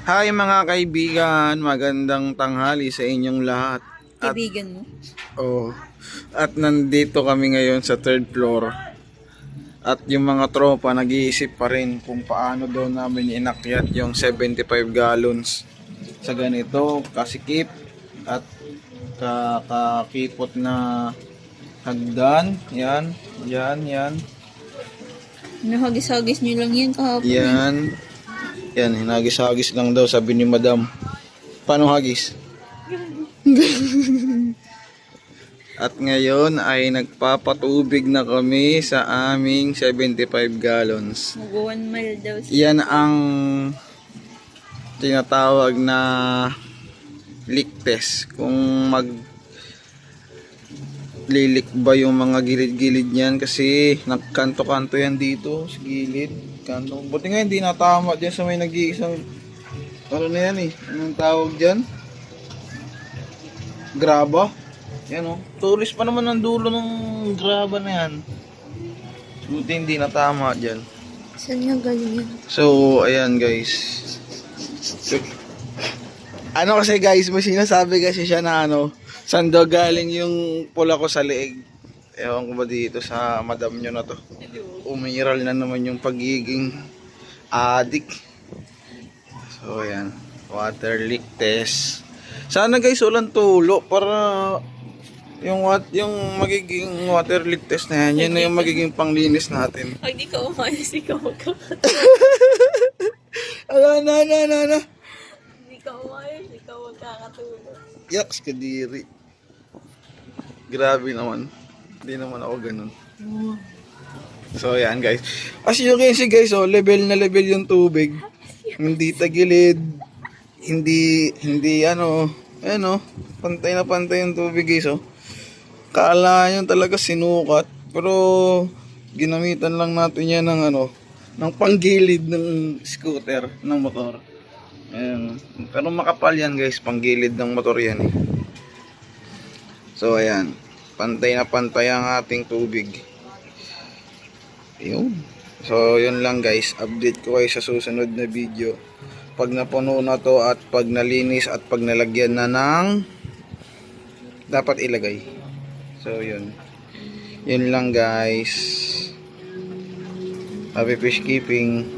Hi mga kaibigan, magandang tanghali sa inyong lahat. Kaibigan mo? At nandito kami ngayon sa third floor. At yung mga tropa nag-iisip pa rin kung paano daw namin inakyat yung 75 gallons sa ganito kasikip at kakakipot na hagdan. Yan. Nahagis-hagis nyo lang yan kahapon. Yan, hinagis-hagis lang daw sabi ni madam. Paano hagis? At ngayon ay nagpapatubig na kami sa aming 75 gallons. Mag-1 mile daw siya. Yan ang tinatawag na leak test. Kung lilik ba yung mga gilid-gilid niyan kasi nagkanto-kanto yan dito sa gilid. Kanto. Buti nga hindi natama dyan sa may nag-iisang ano na yan eh. Anong tawag dyan? Graba. Yan o. Tulis pa naman ang dulo ng graba na yan. Buti hindi natama dyan. Saan nga galing yan? So, ayan guys. So, ano kasi guys, may sinasabi kasi siya na saan daw galing yung pula ko sa leeg. Ewan ko ba dito sa madam nyo na to. Umiral na naman yung pagiging addict. So, ayan. Water leak test. Sana guys, walang tulo para yung magiging water leak test na yan, yun na yung magiging panglinis natin. Pag di ka umayos, ikaw magkakatulog. Na. Hindi ka umayos, ikaw magkakatulog. Yaks, kadiri. Grabe naman. Hindi naman ako ganun. So, ayan guys. As you can see guys, level na level yung tubig. Hindi tagilid. Hindi pantay na pantay yung tubig guys, Kala nyo talaga sinukat. Pero, ginamitan lang natin yan ng panggilid ng scooter, ng motor. Ayan. Pero makapal yan guys, panggilid ng motor yan eh. So ayan, pantay na pantay ang ating tubig. Yun. So yun lang guys, update ko kayo sa susunod na video. Pag napuno na to at pag nalinis at pag nalagyan na ng dapat ilagay. So yun. Yun lang guys. Happy fish keeping.